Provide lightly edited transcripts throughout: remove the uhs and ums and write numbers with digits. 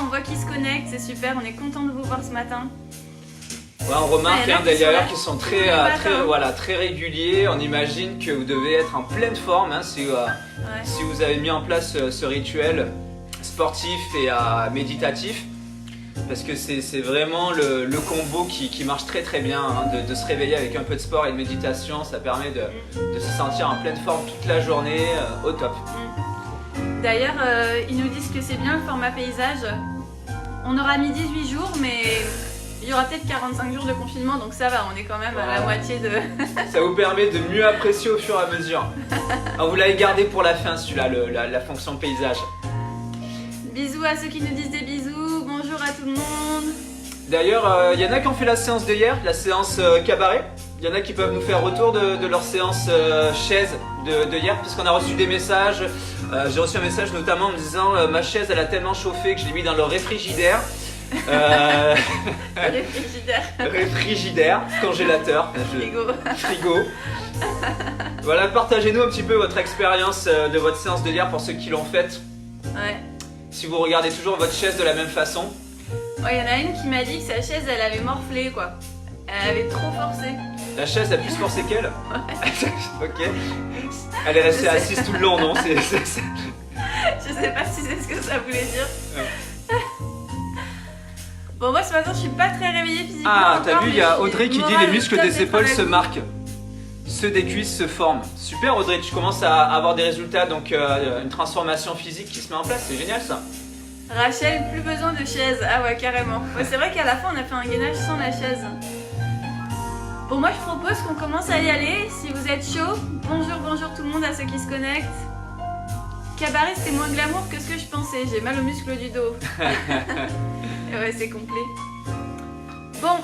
on voit qu'ils se connectent, c'est super, on est content de vous voir ce matin. Ouais, on remarque d'ailleurs qu'ils sont très réguliers. On imagine que vous devez être en pleine forme hein, si vous avez mis en place ce rituel sportif et méditatif. Parce que c'est vraiment le combo qui marche très bien, hein, de se réveiller avec un peu de sport et de méditation. Ça permet de se sentir en pleine forme toute la journée, au top. D'ailleurs, ils nous disent que c'est bien le format paysage. On aura mis 18 jours, mais il y aura peut-être 45 jours de confinement, donc ça va, on est quand même à la moitié de... Ça vous permet de mieux apprécier au fur et à mesure. Alors, vous l'avez gardé pour la fin, celui-là, la fonction paysage. Bisous à ceux qui nous disent des bisous, bonjour à tout le monde. D'ailleurs, il y en a qui ont fait la séance d'hier, la séance cabaret. Il y en a qui peuvent nous faire retour de leur séance chaise de hier, puisqu'on a reçu des messages. J'ai reçu un message notamment en me disant ma chaise elle a tellement chauffé que je l'ai mis dans le réfrigérateur. Réfrigérateur, congélateur, frigo. Voilà, partagez-nous un petit peu votre expérience de votre séance de hier pour ceux qui l'ont faite. Ouais. Si vous regardez toujours votre chaise de la même façon. Ouais, il y en a une qui m'a dit que sa chaise elle avait morflé quoi. Elle avait trop forcé. La chaise a plus forcé qu'elle. Ouais. Ok. Elle est restée assise tout le long, non? Je sais pas si c'est ce que ça voulait dire. Ouais. Bon, moi ce matin je suis pas très réveillée physiquement. Ah, t'as vu, il y a Audrey qui dit les muscles des épaules se marquent. Ceux des cuisses se forment. Super Audrey, tu commences à avoir des résultats, donc une transformation physique qui se met en place, c'est génial ça. Rachel, plus besoin de chaise. Ah ouais, carrément. Ouais, c'est vrai qu'à la fin on a fait un gainage sans la chaise. Bon, moi je propose qu'on commence à y aller. Si vous êtes chaud, bonjour tout le monde à ceux qui se connectent. Cabaret c'était moins glamour que ce que je pensais, j'ai mal aux muscles du dos. Et ouais, c'est complet. Bon,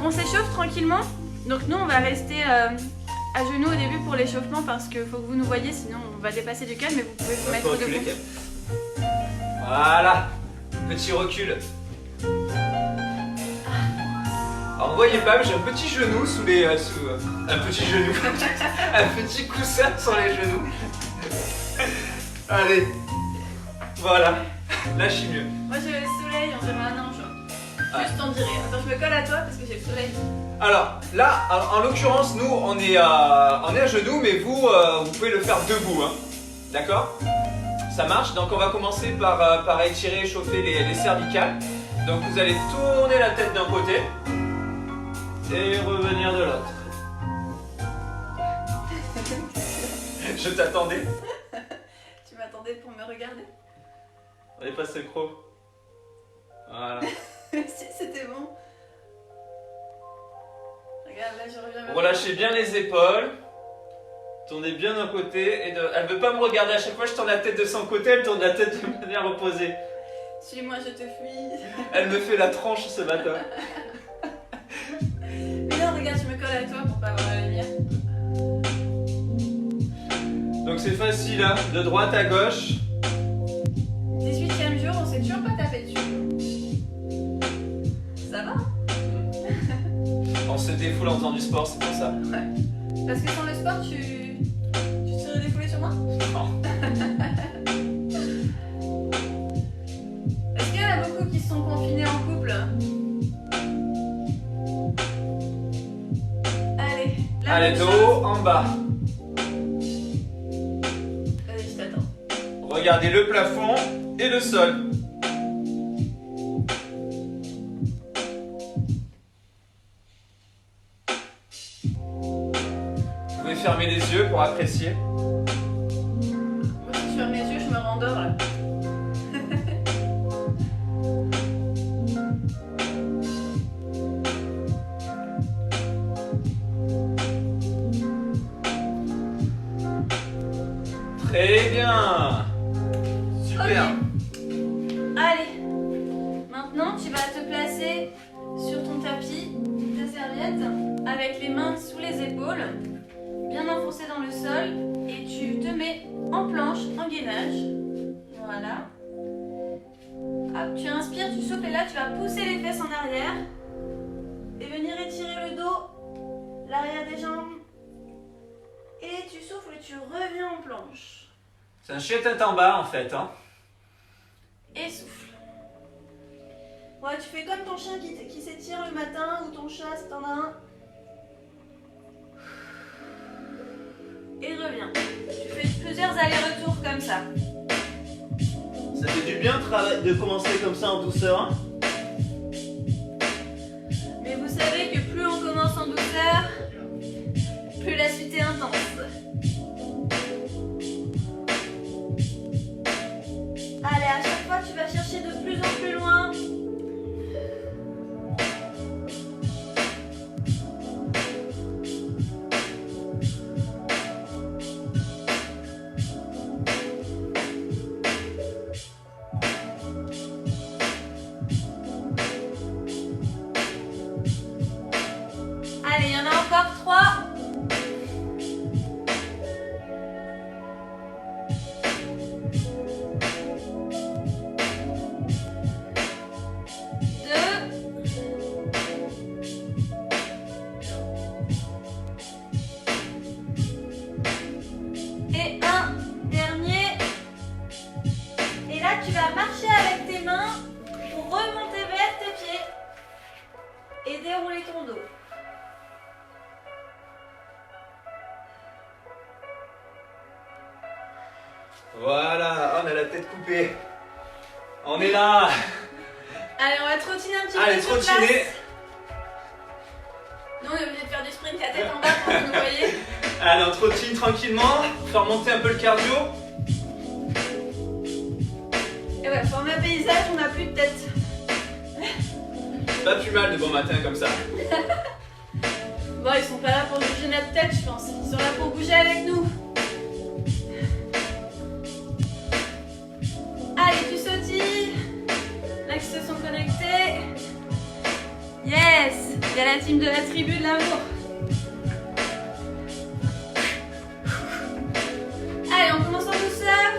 on s'échauffe tranquillement. Donc nous on va rester à genoux au début pour l'échauffement parce qu'il faut que vous nous voyez, sinon on va dépasser du calme, mais vous pouvez vous mettre debout. Voilà, petit recul. Alors vous voyez pas, mais j'ai un petit genou sous les... un petit genou. Un petit coussin sur les genoux. Allez, voilà, là je suis mieux. Moi j'ai le soleil, on dirait un ange. Juste on dirait. Attends, je me colle à toi parce que j'ai le soleil. Alors là, en l'occurrence, nous on est à genoux, mais vous pouvez le faire debout, hein. D'accord? Ça marche, donc on va commencer par étirer, échauffer les cervicales. Donc vous allez tourner la tête d'un côté et revenir de l'autre. Je t'attendais. Tu m'attendais pour me regarder? On est passé le croc. Voilà. Si, c'était bon. Regarde, là je reviens. Relâchez bien les épaules. Tournez bien d'un côté. Elle veut pas me regarder à chaque fois, je tourne la tête de son côté, elle tourne la tête de manière opposée. Suis-moi, je te fuis. Elle me fait la tranche ce matin. Mais non, regarde, je me colle à toi pour pas avoir la lumière. Donc c'est facile, hein, de droite à gauche. 18e jour, on s'est toujours pas tapé dessus. Ça va? On se défoule en faisant du sport, c'est pour ça. Ouais. Parce que sans le sport, tu te serais défoulé sur moi? Non. Est-ce qu'il y en a beaucoup qui se sont confinés en couple? Allez, allez, dos en bas. Allez, je t'attends. Regardez le plafond et le sol. Vous pouvez fermer les yeux pour apprécier. Moi, si je ferme mes yeux, je me rendors là. Très bien. Super. Okay. Allez, maintenant tu vas te placer sur ton tapis, ta serviette, avec les mains sous les épaules, bien enfoncées dans le sol, et tu te mets en planche, en gainage. Voilà. Hop, tu inspires, tu souffles et là tu vas pousser les fesses en arrière et venir étirer le dos, l'arrière des jambes. Et tu souffles et tu reviens en planche. C'est un chien tête en bas en fait, hein. Et souffle. Bon, tu fais comme ton chien qui s'étire le matin ou ton chat si t'en as un. Et reviens. Tu fais plusieurs allers-retours comme ça. Ça fait du bien de commencer comme ça en douceur. Hein. Mais vous savez que plus on commence en douceur, plus la suite est intense. Allez, à chaque fois tu vas chercher de plus en plus loin. Allez, il y en a encore 3. Et un dernier. Et là, tu vas marcher avec tes mains pour remonter vers tes pieds et dérouler ton dos. Voilà, on a la tête coupée. On est là. Allez, on va trottiner un petit peu. Allez, sur place. trottiner. Nous, on est obligé de faire du sprint la tête en bas pour que vous nous voyez. Allez, on trottine tranquillement. Faire monter un peu le cardio. Et ouais, format paysage, on n'a plus de tête. Pas plus mal de bon matin comme ça. Bon, ils sont pas là pour juger notre tête, je pense. Ils sont là pour bouger avec nous. Allez, tu sautilles. Là, qui se sont connectés. Yes! Il y a la team de la tribu de l'amour. Allez, on commence en douceur.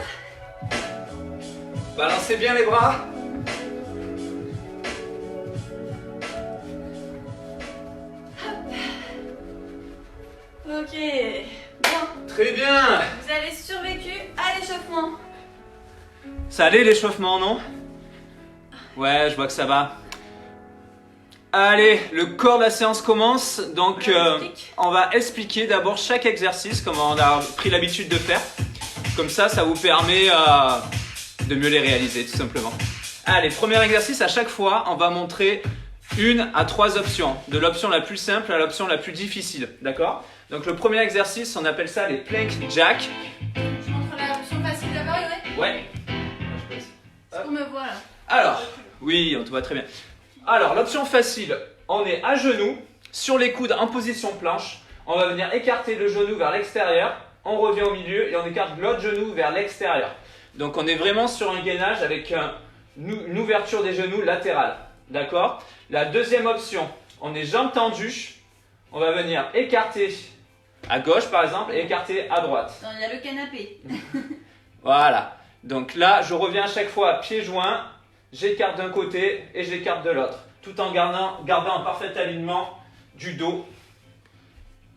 Balancez bien les bras. Ok. Bon, Très bien. vous avez survécu à l'échauffement. Ça allait l'échauffement, non? Ouais, je vois que ça va. Allez, le corps de la séance commence. Donc, on va expliquer d'abord chaque exercice, comme on a pris l'habitude de faire. Comme ça vous permet de mieux les réaliser, tout simplement. Allez, premier exercice, à chaque fois, on va montrer 1 à 3 options. De l'option la plus simple à l'option la plus difficile, d'accord? Donc, le premier exercice, on appelle ça les plank jack. Je montre la option facile d'abord, Yoann. Ouais. Est-ce qu'on me voit là? Alors, oui, on te voit très bien. Alors, l'option facile, on est à genoux, sur les coudes en position planche. On va venir écarter le genou vers l'extérieur. On revient au milieu et on écarte l'autre genou vers l'extérieur. Donc, on est vraiment sur un gainage avec une ouverture des genoux latérale. D'accord? La deuxième option, on est jambes tendues. On va venir écarter à gauche, par exemple, et écarter à droite. Non, il y a le canapé. Voilà. Donc là, je reviens à chaque fois à pieds joints. J'écarte d'un côté et j'écarte de l'autre, tout en gardant un parfait alignement du dos,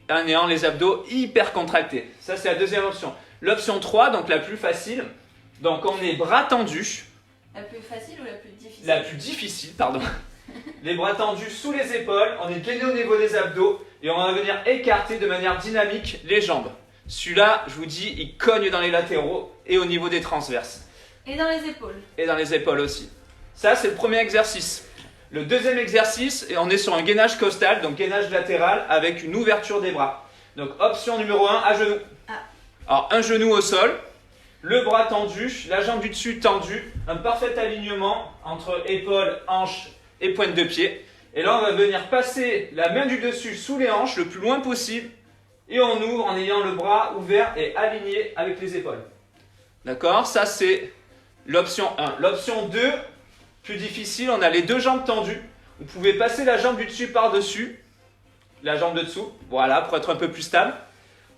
en ayant les abdos hyper contractés. Ça, c'est la deuxième option. L'option 3, donc la plus facile, donc on est bras tendus. La plus facile ou la plus difficile? La plus difficile, pardon. Les bras tendus sous les épaules, on est gainé au niveau des abdos et on va venir écarter de manière dynamique les jambes. Celui-là, je vous dis, il cogne dans les latéraux et au niveau des transverses. Et dans les épaules. Et dans les épaules aussi. Ça, c'est le premier exercice. Le deuxième exercice, on est sur un gainage costal, donc gainage latéral avec une ouverture des bras. Donc, option numéro 1, à genoux. Alors, un genou au sol, le bras tendu, la jambe du dessus tendue, un parfait alignement entre épaules, hanches et pointe de pied. Et là, on va venir passer la main du dessus sous les hanches le plus loin possible et on ouvre en ayant le bras ouvert et aligné avec les épaules. D'accord? Ça, c'est l'option 1. L'option 2, plus difficile, on a les deux jambes tendues. Vous pouvez passer la jambe du dessus par-dessus, la jambe de dessous, voilà, pour être un peu plus stable.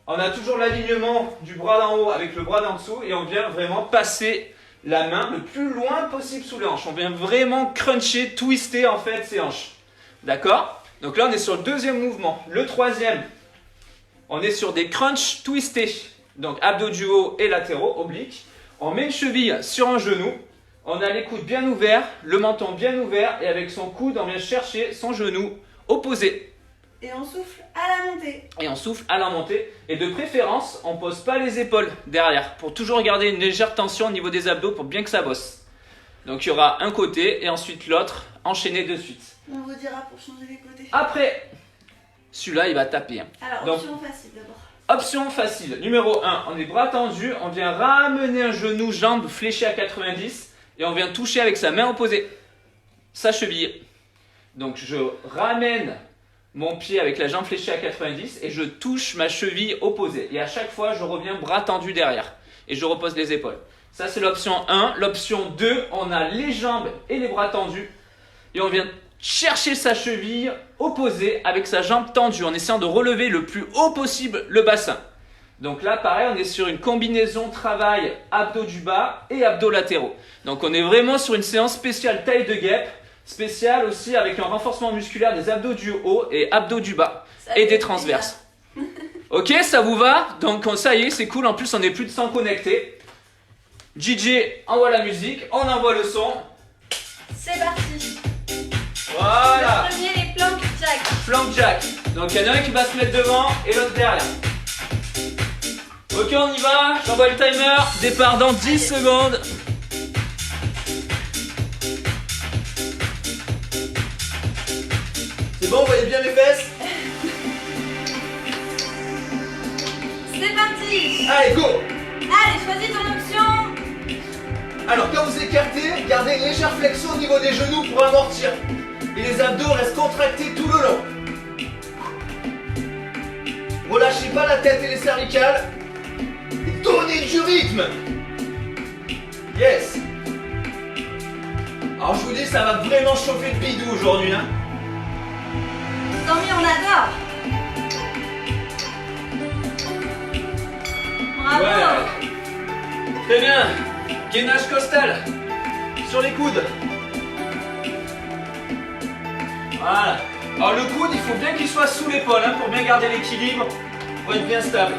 On a toujours l'alignement du bras d'en haut avec le bras d'en dessous et on vient vraiment passer la main le plus loin possible sous les hanches. On vient vraiment cruncher, twister en fait ces hanches. D'accord? Donc là, on est sur le deuxième mouvement. Le troisième, on est sur des crunchs twistés. Donc abdos du haut et latéraux, obliques. On met une cheville sur un genou. On a les coudes bien ouverts, le menton bien ouvert et avec son coude, on vient chercher son genou opposé. Et on souffle à la montée. Et on souffle à la montée. Et de préférence, on pose pas les épaules derrière pour toujours garder une légère tension au niveau des abdos pour bien que ça bosse. Donc il y aura un côté et ensuite l'autre, enchaîné de suite. On vous dira pour changer les côtés. Après, celui-là, il va taper. Hein. Alors, option facile d'abord. Option facile. Numéro 1, on est bras tendus, on vient ramener un genou, jambe fléchée à 90 et on vient toucher avec sa main opposée sa cheville. Donc je ramène mon pied avec la jambe fléchée à 90 et je touche ma cheville opposée. Et à chaque fois, je reviens bras tendus derrière et je repose les épaules. Ça, c'est l'option 1. L'option 2, on a les jambes et les bras tendus et on vient chercher sa cheville opposée avec sa jambe tendue en essayant de relever le plus haut possible le bassin. Donc là, pareil, on est sur une combinaison travail abdos du bas et abdos latéraux. Donc on est vraiment sur une séance spéciale taille de guêpe, spéciale aussi avec un renforcement musculaire des abdos du haut et abdos du bas et des transverses. Ok, ça vous va? Donc ça y est, c'est cool. En plus, on est plus de 100 connectés. DJ envoie la musique, on envoie le son. C'est parti. Voilà. Le premier, les plank jack. Plank jack. Donc il y en a un qui va se mettre devant et l'autre derrière. Ok, on y va. J'envoie le timer. Départ dans 10 secondes. C'est bon, vous voyez bien mes fesses? C'est parti. Allez, go! Allez, choisis ton option. Alors quand vous écartez, gardez une légère flexion au niveau des genoux pour amortir. Et les abdos restent contractés tout le long. Relâchez pas la tête et les cervicales. Et donnez du rythme. Yes. Alors je vous dis, ça va vraiment chauffer le bidou aujourd'hui. Hein. Tant mieux, on adore. Bravo. Ouais. Très bien. Gainage costal. Sur les coudes. Voilà. Alors le coude, il faut bien qu'il soit sous l'épaule hein, pour bien garder l'équilibre, pour être bien stable.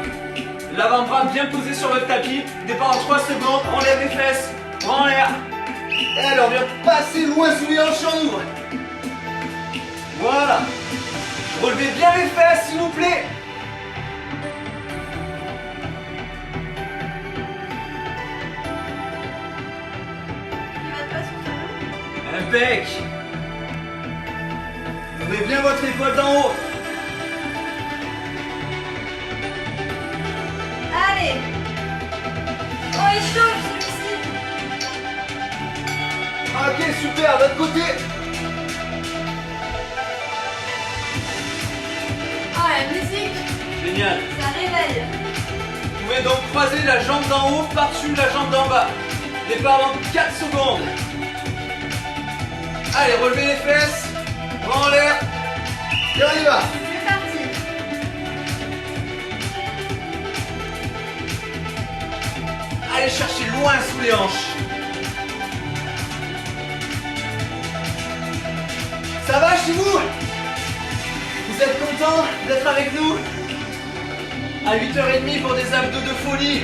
L'avant-bras bien posé sur le tapis. Départ en 3 secondes. On lève les fesses. Bras en l'air. Et alors, viens passer loin sous les hanches en ouvre. Voilà. Relevez bien les fesses, s'il vous plaît. Impec. Ouvrez bien votre épaule d'en haut. Allez. Oh, il chauffe celui-ci. Ok, super, de l'autre côté. Oh, la musique. Génial. Ça réveille. Vous pouvez donc croiser la jambe d'en haut par-dessus la jambe d'en bas. Départ dans 4 secondes. Allez, relevez les fesses. Bras en l'air. Et on y va. C'est parti. Allez chercher loin sous les hanches. Ça va chez vous? Vous êtes content d'être avec nous? À 8h30 pour des abdos de folie.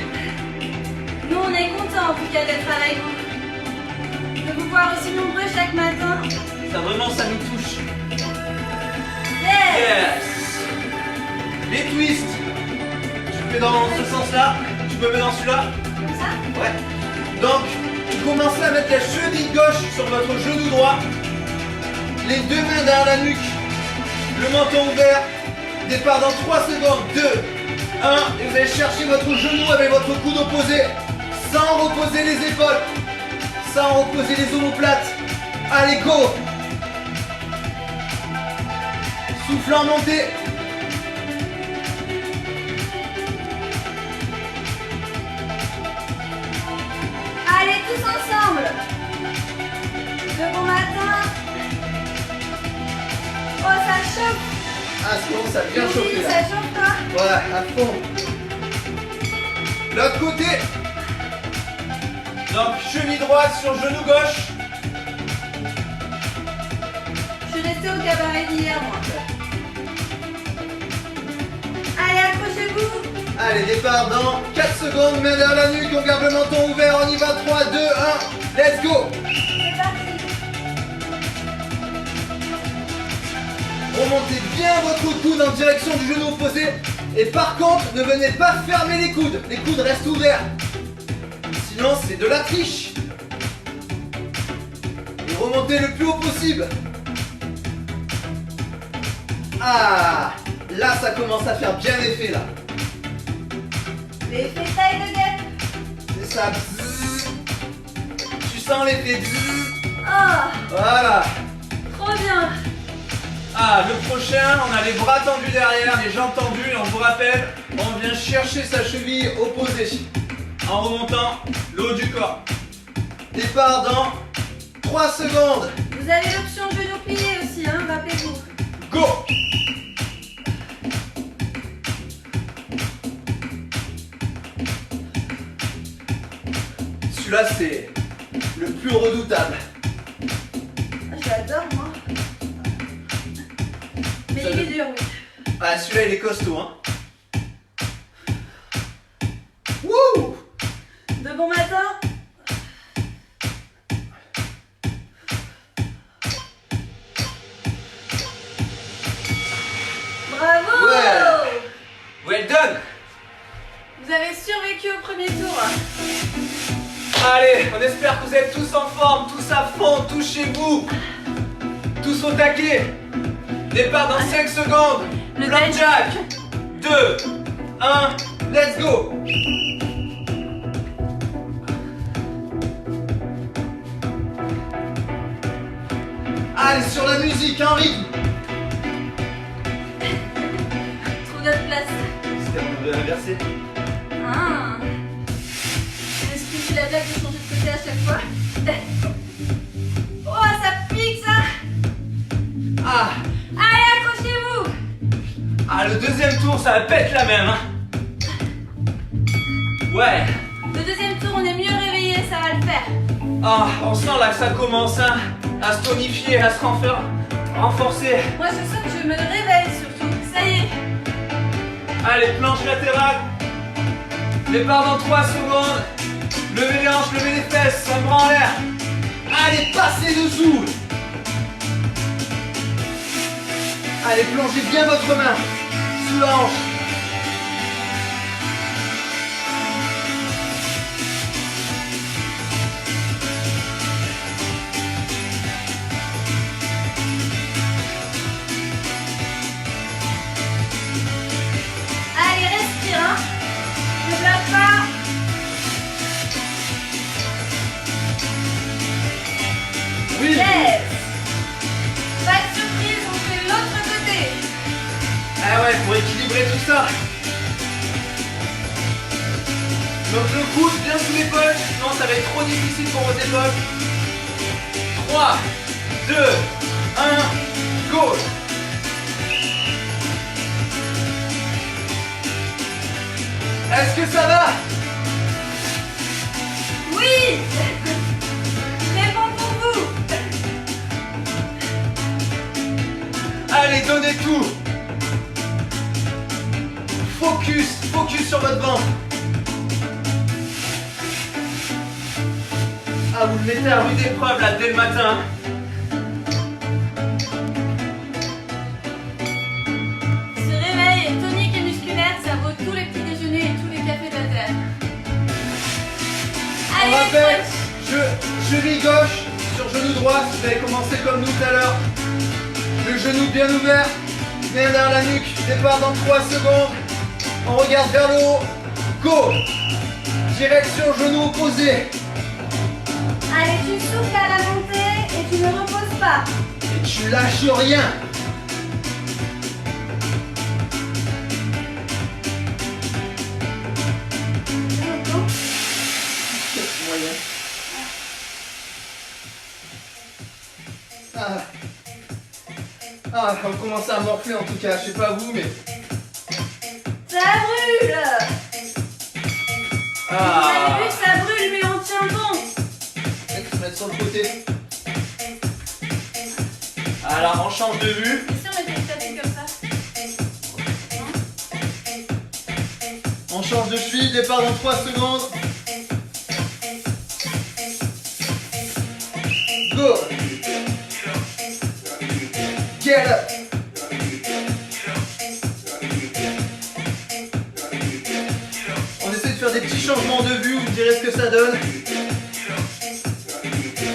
Nous, on est contents en tout cas d'être avec vous. De vous voir aussi nombreux chaque matin. Ça vraiment, ça nous touche. Yes. Yes. Les twists. Tu fais dans ce sens-là. Tu peux mettre dans celui-là. Comme ça? Ouais. Donc, vous commencez à mettre la cheville gauche sur votre genou droit. Les deux mains derrière la nuque. Le menton ouvert. Départ dans 3 secondes. 2, 1. Et vous allez chercher votre genou avec votre coude opposé. Sans reposer les épaules. Sans reposer les omoplates. Allez, go. Souffle en montée. Allez, tous ensemble. De bon matin. Oh, ça chauffe. Ah, c'est bon, ça a bien Oui, chauffé là. ça chauffe pas. Voilà, à fond. L'autre côté. Donc, cheville droite sur genou gauche. Je suis restée au cabaret d'hier, moi. Allez, accrochez-vous. Allez, départ dans 4 secondes. Main derrière la nuque, on garde le menton ouvert. On y va. 3, 2, 1. Let's go. C'est parti. Remontez bien votre coude en direction du genou opposé. Et par contre, ne venez pas fermer les coudes. Les coudes restent ouverts. Sinon, c'est de la triche. Et remontez le plus haut possible. Ah, là, ça commence à faire bien effet, là. L'effet taille de guêpe. C'est ça. Bzzz. Tu sens l'effet. Bzzz. Ah, Voilà. trop bien. Ah, le prochain, on a les bras tendus derrière, les jambes tendues, et on vous rappelle, on vient chercher sa cheville opposée en remontant le haut du corps. Départ dans 3 secondes. Vous avez l'option genou plié aussi, hein, rappelez-vous. Go! Celui-là, c'est le plus redoutable. Ah, je l'adore, moi. Mais il est dur, oui. Ah, celui-là, il est costaud, hein. Wouh! De bon matin. Bravo! Ouais. Well done! Vous avez survécu au premier tour. Allez, on espère que vous êtes tous en forme, tous à fond, tous chez vous. Tous au taquet. Départ dans 5 secondes. Le Blackjack. 2, 1, let's go. Allez, sur la musique, en rythme. Trouve notre place. C'était on devrait inverser. Ah. Est-ce que c'est la blague de changer de côté à chaque fois? Oh, ça pique ça! Ah, Allez, accrochez-vous! ah, le deuxième tour, ça va pas être la même, hein. Ouais. Le deuxième tour, on est mieux réveillé, ça va le faire. Ah, on sent là que ça commence, hein, à se tonifier, à se renforcer. Moi, je sens que je me réveille surtout. Ça y est. Allez, planche latérale. Départ dans 3 secondes. Levez les hanches, levez les fesses, ça me rend en l'air. Allez, passez dessous. Allez, plongez bien votre main sous la hanche. Allez, respire, hein. Ne bloque pas. Oui. Yes. Pas de surprise, on fait l'autre côté. Ah ouais, pour équilibrer tout ça. Donc le coude bien sous l'épaule, sinon ça va être trop difficile pour vos épaules. 3, 2, 1, go. Est-ce que ça va? Oui. C'est bon pour vous. Allez, donnez tout. Focus sur votre ventre. Ah, vous le mettez à rude épreuve là dès le matin. Ce réveil tonique et musculaire, ça vaut tous les petits déjeuners et tous les cafés de la terre. On Allez, rappelle, coach. cheville gauche sur genou droit, si vous avez commencé comme nous tout à l'heure. Le genou bien ouvert, bien derrière la nuque, départ dans 3 secondes. On regarde vers le haut, go. Direction genou opposé. Allez, tu souffles à la montée et tu ne reposes pas. Et tu lâches rien. Moyen. Ah, on commence à morfler en tout cas, je sais pas vous, mais... Ça brûle. Vous Ah, avez vu, ça brûle, mais on tient bon. se mettre sur le côté. Alors, on change de vue. Et si on était tapé comme ça? On change de cheville, départ dans 3 secondes. Go. Get up. On essaie de faire des petits changements de vue, vous me direz ce que ça donne.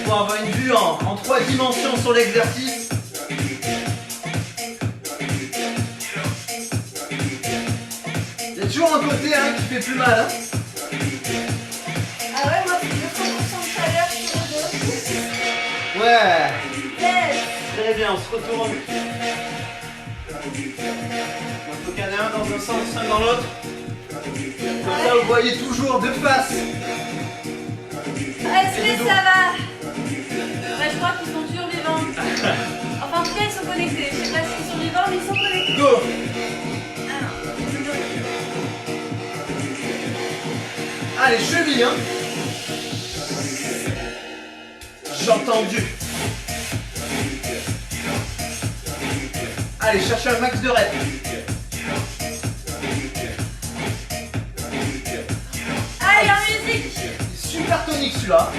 Pour avoir une vue en 3 dimensions sur l'exercice. Il y a toujours un côté qui fait plus mal. Ah ouais, moi c'est 200% de chaleur sur le dos. Ouais. Yes. Très bien, on se retourne. Il faut qu'il y en ait un dans un sens, un dans l'autre. Comme ça, vous voyez toujours de face. Est-ce que ça va? Ouais, je crois qu'ils sont toujours vivants. Enfin, en tout cas, ils sont connectés. Je sais pas s'ils sont vivants, mais ils sont connectés. Go. Ah non. Allez, cheville, J'ai entendu. Allez, cherchez un max de reps. Allez, en musique. Super tonique celui-là.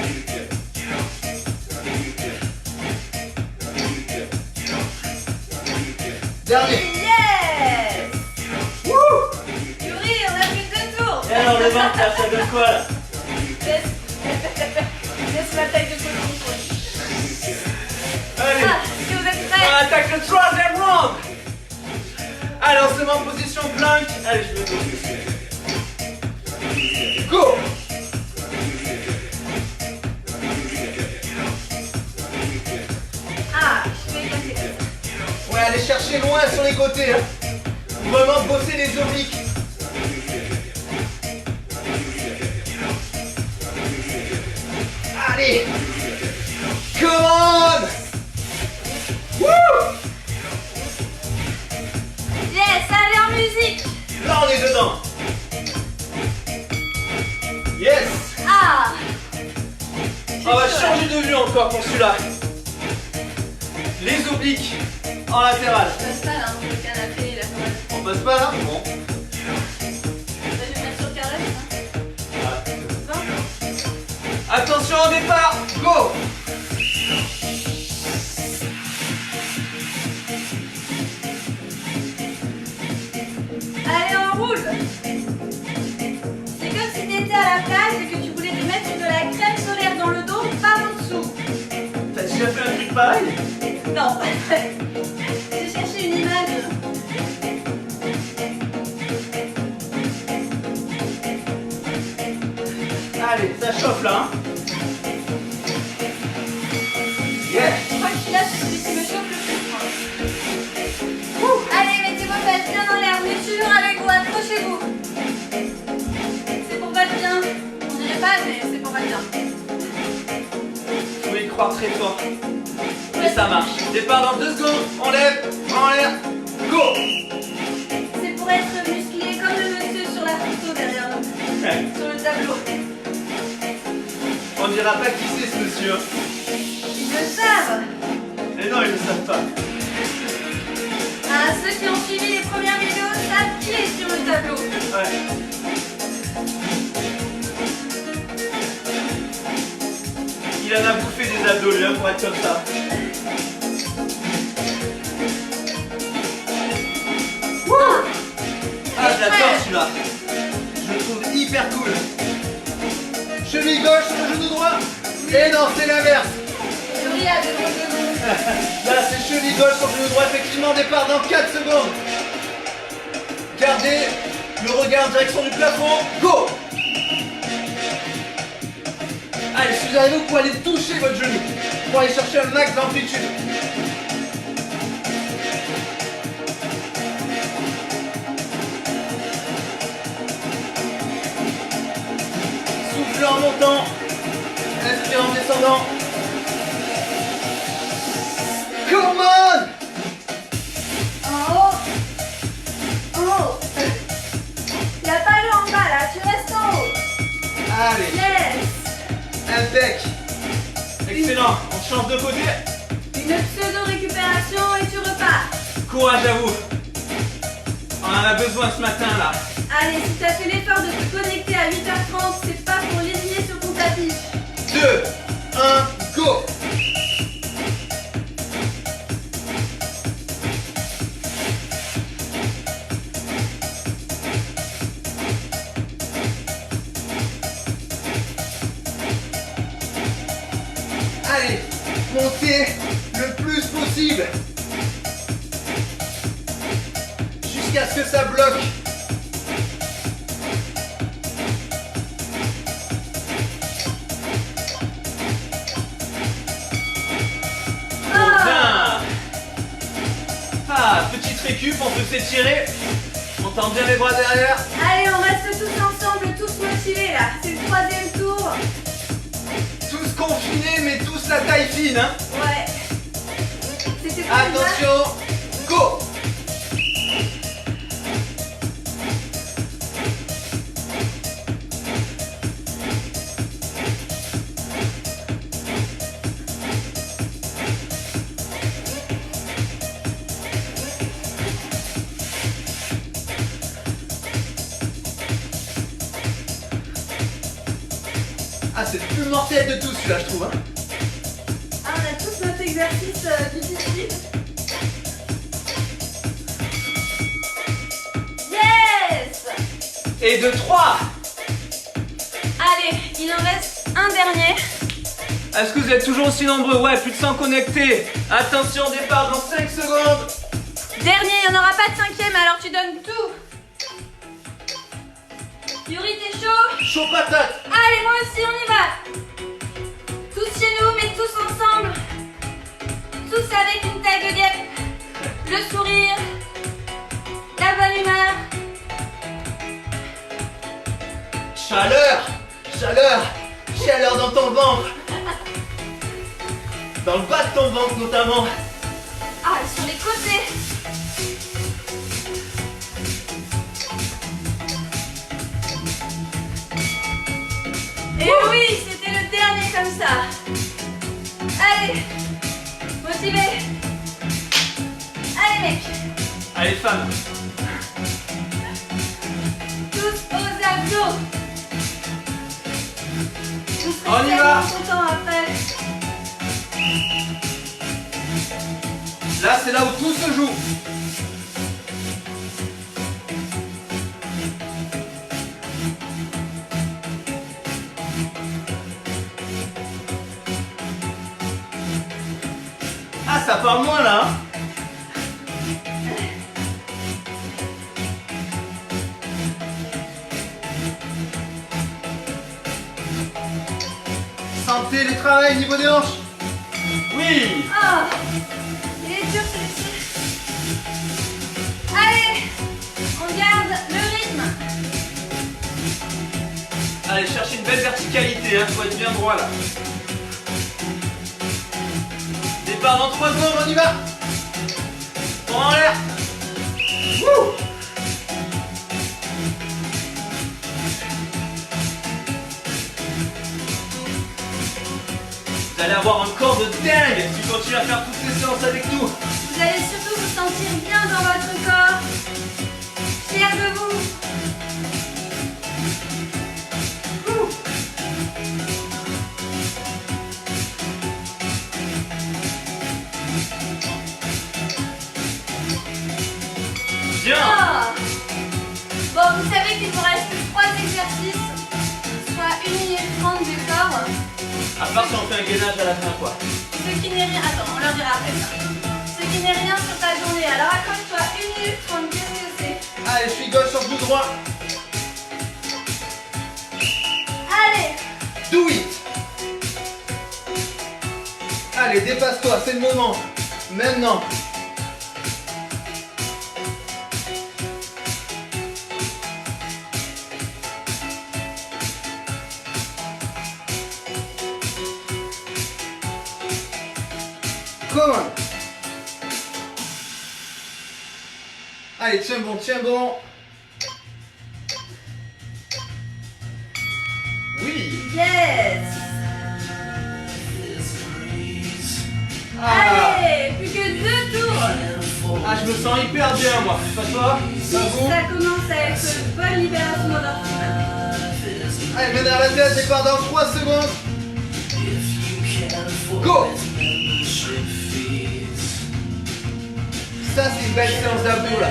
Dernier. Yes. Wouh. Yuri, on a fait 2 tours. Et alors le ventre là, ça donne quoi là? Laisse ma taille de coton. Allez, Si vous êtes on prêts. attaque le troisième round. Allez, on se met en position plank. Allez, je me tourne. Go. Ah, je vais éclater. Ouais, allez chercher loin sur les côtés. Vraiment bosser les obliques. Allez. Come on. Woo. Yes, allez en musique. Là, on est dedans. Yes. Ah. On va changer de vue encore pour celui-là. Les obliques en latéral. Je passe pas là, le canapé, la toile. On passe pas là? Bon. Je vais le mettre sur le carré. Attention au départ. Go. Allez, on roule. C'est comme si tu étais à la plage et que tu voulais te mettre de la crème solaire dans le dos, pas en dessous. T'as déjà fait un truc pareil? Non. J'ai cherché une image. Allez, ça chauffe là. Yeah. Je crois que celui-là, c'est celui qui me chauffe le plus. Allez, mettez vos fesses bien dans l'air. Mais toujours avec vous, accrochez-vous. C'est pour votre bien. On dirait pas, mais c'est pour votre bien. Faut y croire très fort. Et ça marche. Départ dans 2 secondes. On lève, en l'air. Go. C'est pour être musclé comme le monsieur sur la photo derrière nous. Sur le tableau. On dira pas qui c'est ce monsieur. Ils le savent. Mais non, ils ne savent pas. Ah, ceux qui ont suivi les premières vidéos savent qui est sur le tableau. Ouais. Il en a bouffé des abdos, lui, pour être comme ça. Ah, je l'adore celui-là. Je le trouve hyper cool. Cheville gauche sur le genou droit. Et non, c'est l'inverse. Yuri a des gros genoux. Là, c'est cheville gauche sur le genou droit. Effectivement, départ dans 4 secondes. Gardez le regard en direction du plafond. Go. Allez, si vous arrivez, vous pouvez aller toucher votre genou pour aller chercher un max d'amplitude. Soufflez en montant, inspirez en descendant. Come on! En haut. En haut. Il n'y a pas l'eau en bas là, tu restes en haut. Allez, Yes. impec. Excellent, on change de côté. Une pseudo-récupération et tu repars. Courage à vous. On en a besoin ce matin là. Allez, si tu as fait l'effort de te connecter à 8h30, c'est pas pour l'éliminer sur ton tapis. 2, 1, go. étirer le plus possible. Jusqu'à ce que ça bloque. Bien. Ah, petite récup, on peut s'étirer. On tend bien les bras derrière. Allez, on reste tous ensemble, tous motivés là. C'est le 3e tour. Tous confinés, mais tous la taille fine, hein. Ouais. C'était pas Attention, go. Ah, c'est le plus mortel de tous celui-là, je trouve, hein. Ah, on a tous notre exercice difficile. Yes! Et de 3. Allez, il en reste un dernier. Est-ce que vous êtes toujours aussi nombreux? Ouais, plus de 100 connectés. Attention, départ dans 5 secondes. Dernier, il n'y en aura pas de 5e, alors tu donnes tout. Yuri, t'es chaud? Chaud patate. Allez, moi aussi, on y va. Tous chez nous, mais tous ensemble. Tous avec une taille de guêpe. Le sourire. La bonne humeur. Chaleur, chaleur, chaleur dans ton ventre. Dans le bas de ton ventre notamment. Ah, sur les côtés. Et oui, c'était le dernier comme ça. Allez, motivé. Allez mec, Allez, femmes. tous aux abdos. Vous serez On y tellement va. contents après. Là, c'est là où tout se joue. Ah, ça part moins là, hein. Sentez le travail au niveau des hanches. Oui. Ah, il est dur celui-ci. Allez, on garde le rythme. Allez, cherchez une belle verticalité, hein. Faut être bien droit là. Départ dans 3 secondes, On y va. on en l'air. Wouh. Vous allez avoir un corps de dingue si vous continuez à faire toutes ces séances avec nous. Vous allez surtout vous sentir bien dans votre corps. Fier de vous. Ouh. Bien. Ah. Bon, vous savez qu'il vous reste 3 exercices, soit 1 minute 30 d'effort. À part si on fait un gainage à la fin, quoi. Ce qui n'est rien. Attends, on leur dira après ça. Ce qui n'est rien sur ta journée. Alors accroche-toi 1 minute 30, qu'est-ce que c'est? Allez, je suis gauche sur genou droit. Allez. Do it. Allez, dépasse-toi, c'est le moment. Maintenant. Come on. Allez, tiens bon, tiens bon. Oui. Yes. Ah, Allez, plus que 2 tours. Ah, je me sens hyper bien, moi. Pas toi? ça vous. Ça commence à être une bonne libération d'endorphine. Allez, main derrière la tête, départ dans 3 secondes. Go. Ça, c'est une belle séance d'abdos là.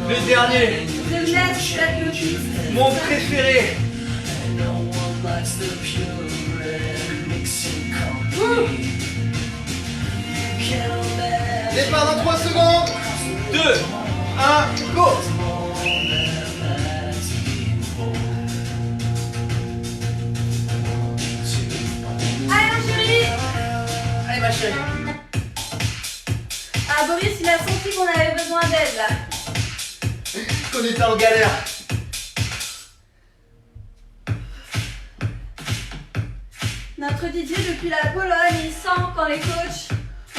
Le dernier. The Last Sacrifice. Mon préféré. Départ dans 3 secondes. 2, 1, go. Allez mon chéri. Allez ma chérie. Ah Boris il a senti qu'on avait besoin d'aide là. Qu'on était en galère. Notre Didier depuis la Pologne, il sent quand les coachs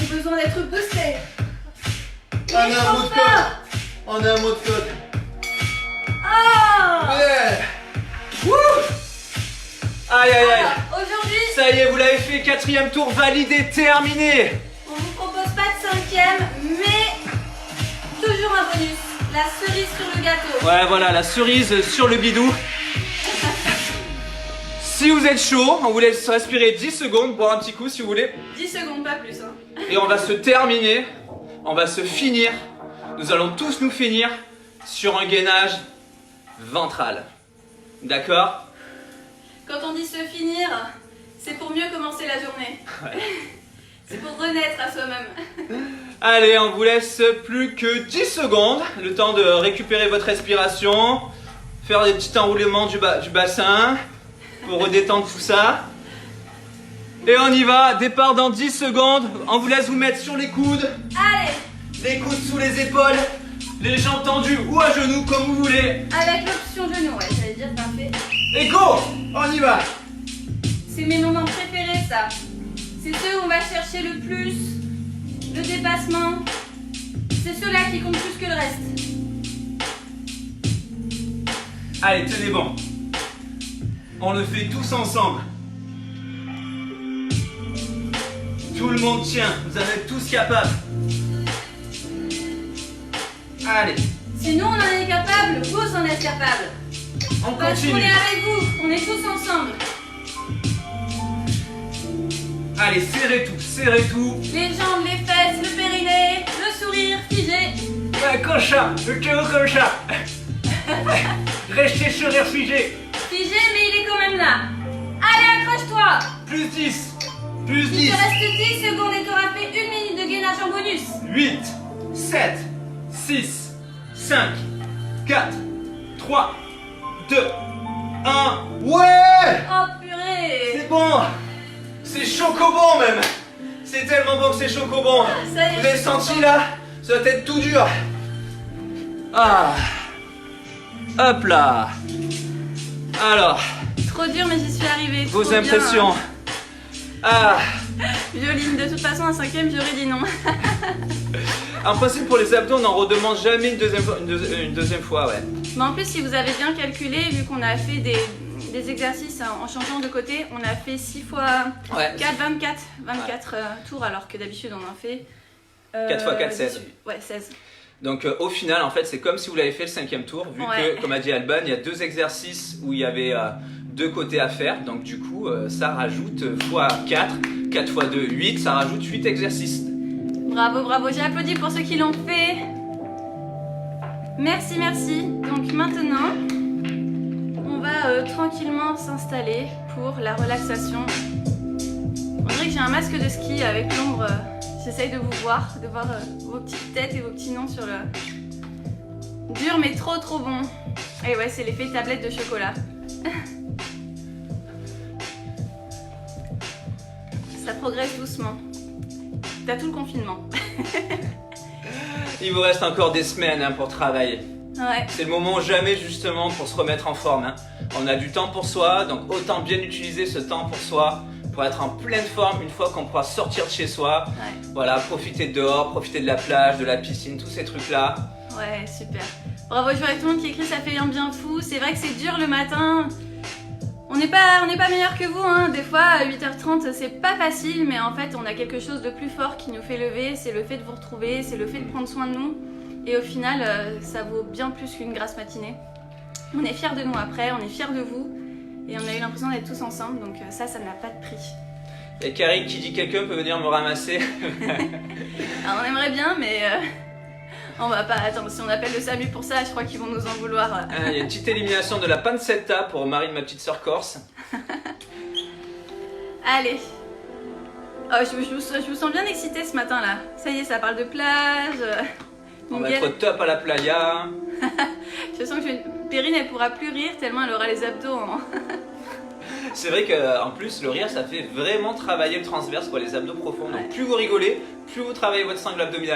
ont besoin d'être boostés. On a un mot de code. On a un mot de code. Oh Yeah. Wouh. Aïe aïe aïe. Aujourd'hui, Ça y est, vous l'avez fait, 4e tour validé, terminé. on vous propose pas de 5e, mais toujours un bonus. La cerise sur le gâteau. Ouais, voilà, la cerise sur le bidou. Si vous êtes chaud, on vous laisse respirer 10 secondes, boire un petit coup si vous voulez. 10 secondes, pas plus. Hein. Et on va se terminer, on va se finir. Nous allons tous nous finir sur un gainage ventral. D'accord? Quand on dit se finir, c'est pour mieux commencer la journée. Ouais. C'est pour renaître à soi-même. Allez, on vous laisse plus que 10 secondes, le temps de récupérer votre respiration, faire des petits enroulements du bassin pour redétendre tout ça. Et on y va, départ dans 10 secondes, on vous laisse vous mettre sur les coudes, Allez, les coudes sous les épaules, les jambes tendues ou à genoux comme vous voulez. avec l'option genou, ouais, j'allais dire parfait. Et go! On y va! C'est mes moments préférés, ça. C'est ceux où on va chercher le plus, le dépassement. C'est ceux-là qui comptent plus que le reste. Allez, tenez bon. On le fait tous ensemble. Tout le monde tient, vous en êtes tous capables. Allez, Sinon, on en est capable, vous en êtes capable. on Parce qu'on continue. est avec vous, on est tous ensemble. Allez, serrez tout. Les jambes, les fesses, le périnée, le sourire figé. Ouais, comme ça, le théo comme ça. Restez sourire figé. Figé, mais il est quand même là. Allez, accroche-toi. Plus 10. Plus Il 10. te reste 10 secondes et t'auras fait 1 minute de gainage en bonus. 8, 7, 6, 5, 4, 3, 2, 1. Ouais. Oh purée. C'est bon. C'est chocobon même. C'est tellement bon que c'est chocobon. Ça y est, Vous avez je suis senti contente. là? Ça doit être tout dur. Ah. Hop là. Alors, Trop dur, mais j'y suis arrivée. vos Trop bien, impressions. hein. Ah. Violine, de toute façon, un 5e, j'aurais dit non. En principe, pour les abdos, on n'en redemande jamais une deuxième fois, ouais. Mais en plus, si vous avez bien calculé, vu qu'on a fait des exercices en changeant de côté, on a fait 6 fois Ouais. 4, 24 tours, alors que d'habitude, on en fait... 4 fois 4, 16. Ouais, 16. Donc au final, en fait, c'est comme si vous l'avez fait le 5e tour, vu Ouais. que, comme a dit Alban, il y a 2 exercices où il y avait 2 côtés à faire. Donc du coup, ça rajoute fois 4, 4 fois 2, 8, ça rajoute 8 exercices. Bravo, bravo. J'ai applaudi pour ceux qui l'ont fait. Merci, merci. Donc maintenant, on va tranquillement s'installer pour la relaxation. On dirait que j'ai un masque de ski avec l'ombre. J'essaye de voir vos petites têtes et vos petits noms sur le... Dur mais trop trop bon. Et ouais, c'est l'effet tablette de chocolat. Ça progresse doucement. T'as tout le confinement. Il vous reste encore des semaines hein, pour travailler. Ouais. C'est le moment jamais justement pour se remettre en forme. Hein. On a du temps pour soi, donc autant bien utiliser ce temps pour soi, pour être en pleine forme une fois qu'on pourra sortir de chez soi. Ouais. Voilà, profiter de dehors, profiter de la plage, de la piscine, tous ces trucs-là. Ouais, super. Bravo, je vois tout le monde qui écrit, ça fait un bien fou. C'est vrai que c'est dur le matin. On n'est pas meilleur que vous, hein. Des fois, à 8h30, c'est pas facile, mais en fait, on a quelque chose de plus fort qui nous fait lever. C'est le fait de vous retrouver, c'est le fait de prendre soin de nous. Et au final, ça vaut bien plus qu'une grasse matinée. On est fiers de nous après, on est fiers de vous. Et on a eu l'impression d'être tous ensemble, donc ça n'a pas de prix. Et Karine qui dit quelqu'un peut venir me ramasser. Alors, on aimerait bien, mais On va pas attendre, si on appelle le SAMU pour ça, je crois qu'ils vont nous en vouloir. Il y a une petite élimination de la pancetta pour Marie de ma petite sœur corse. Allez. Oh, je vous sens bien excitée ce matin là. Ça y est, ça parle de plage. On va être top à la playa. Je sens que Perrine elle pourra plus rire tellement elle aura les abdos. Hein. C'est vrai qu'en plus le rire ça fait vraiment travailler le transverse, quoi, les abdos profonds. Donc plus vous rigolez, plus vous travaillez votre sangle abdominale.